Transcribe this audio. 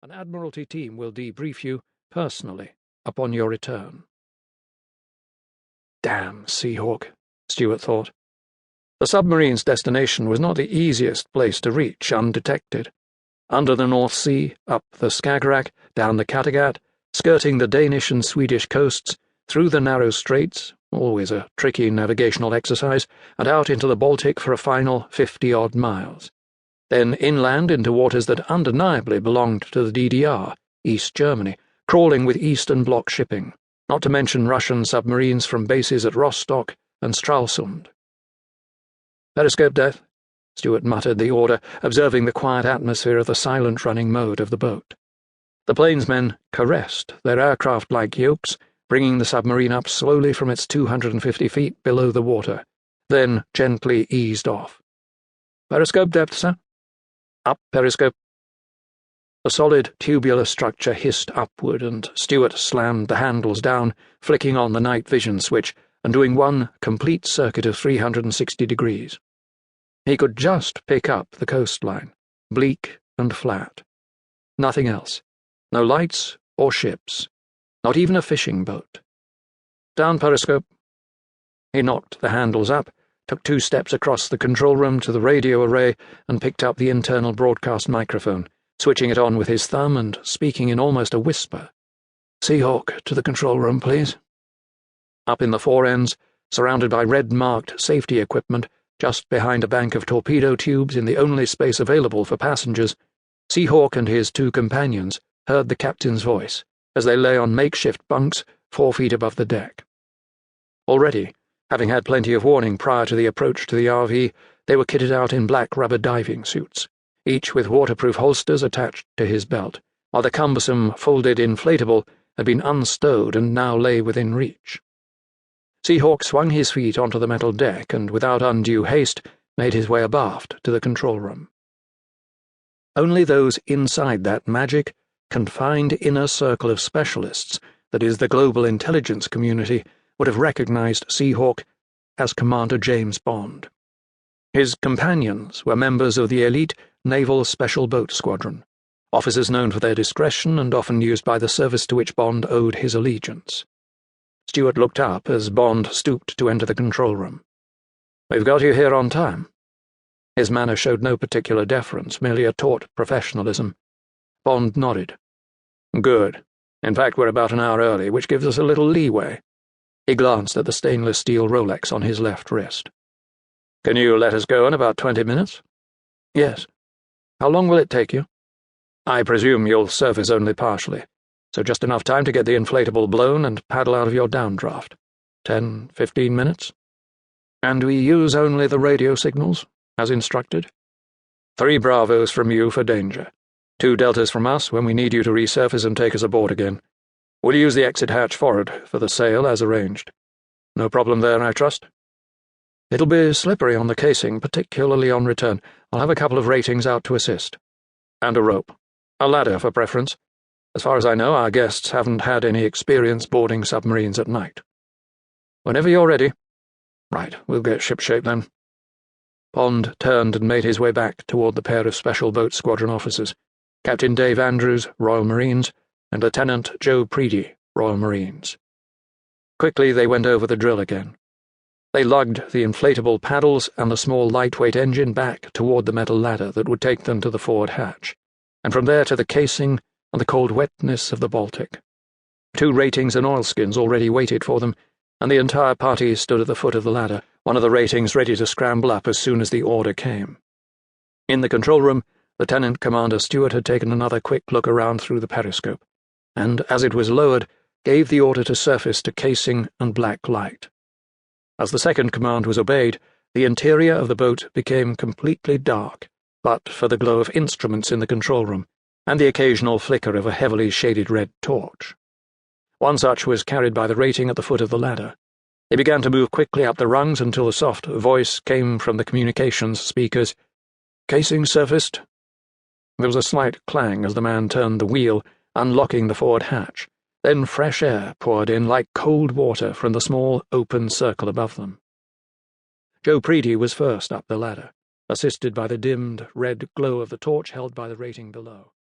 An Admiralty team will debrief you personally upon your return. Damn Seahawk, Stuart thought. The submarine's destination was not the easiest place to reach undetected. Under the North Sea, up the Skagerrak, down the Kattegat, skirting the Danish and Swedish coasts, through the narrow straits, always a tricky navigational exercise, and out into the Baltic for a final 50-odd miles. Then inland into waters that undeniably belonged to the DDR, East Germany, crawling with Eastern Bloc shipping, not to mention Russian submarines from bases at Rostock and Stralsund. "Periscope depth," Stuart muttered the order, observing the quiet atmosphere of the silent-running mode of the boat. The plainsmen caressed their aircraft-like yokes, bringing the submarine up slowly from its 250 feet below the water, then gently eased off. "Periscope depth, sir?" "Up, periscope." The solid, tubular structure hissed upward, and Stuart slammed the handles down, flicking on the night vision switch and doing one complete circuit of 360 degrees. He could just pick up the coastline, bleak and flat. Nothing else. No lights or ships. Not even a fishing boat. "Down, periscope." He knocked the handles up, took 2 steps across the control room to the radio array, and picked up the internal broadcast microphone, switching it on with his thumb and speaking in almost a whisper. "Seahawk to the control room, please." Up in the fore ends, surrounded by red-marked safety equipment, just behind a bank of torpedo tubes in the only space available for passengers, Seahawk and his 2 companions heard the captain's voice as they lay on makeshift bunks 4 feet above the deck. Already, having had plenty of warning prior to the approach to the RV, they were kitted out in black rubber diving suits, each with waterproof holsters attached to his belt, while the cumbersome folded inflatable had been unstowed and now lay within reach. Seahawk swung his feet onto the metal deck and, without undue haste, made his way abaft to the control room. Only those inside that magic, confined inner circle of specialists that is the global intelligence community would have recognized Seahawk as Commander James Bond. His companions were members of the elite Naval Special Boat Squadron, officers known for their discretion and often used by the service to which Bond owed his allegiance. Stuart looked up as Bond stooped to enter the control room. "We've got you here on time." His manner showed no particular deference, merely a taut professionalism. Bond nodded. "Good. In fact, we're about an hour early, which gives us a little leeway." He glanced at the stainless steel Rolex on his left wrist. "Can you let us go in about 20 minutes? "Yes. How long will it take you?" "I presume you'll surface only partially, so just enough time to get the inflatable blown and paddle out of your downdraft. 10, 15 minutes? "And we use only the radio signals, as instructed?" 3 Bravos from you for danger. 2 Deltas from us when we need you to resurface and take us aboard again. We'll use the exit hatch forward for the sail as arranged. No problem there, I trust?" "It'll be slippery on the casing, particularly on return. I'll have a couple of ratings out to assist." "And a rope. A ladder for preference. As far as I know, our guests haven't had any experience boarding submarines at night." "Whenever you're ready." "Right, we'll get shipshape then." Bond turned and made his way back toward the pair of Special Boat Squadron officers, Captain Dave Andrews, Royal Marines, and Lieutenant Joe Preedy, Royal Marines. Quickly they went over the drill again. They lugged the inflatable paddles and the small lightweight engine back toward the metal ladder that would take them to the forward hatch, and from there to the casing and the cold wetness of the Baltic. 2 ratings and oilskins already waited for them, and the entire party stood at the foot of the ladder, one of the ratings ready to scramble up as soon as the order came. In the control room, Lieutenant Commander Stuart had taken another quick look around through the periscope, and, as it was lowered, gave the order to surface to casing and black light. As the second command was obeyed, the interior of the boat became completely dark, but for the glow of instruments in the control room, and the occasional flicker of a heavily shaded red torch. One such was carried by the rating at the foot of the ladder. They began to move quickly up the rungs until a soft voice came from the communications speakers. "Casing surfaced." There was a slight clang as the man turned the wheel, unlocking the forward hatch. Then fresh air poured in like cold water from the small, open circle above them. Joe Preedy was first up the ladder, assisted by the dimmed red glow of the torch held by the rating below.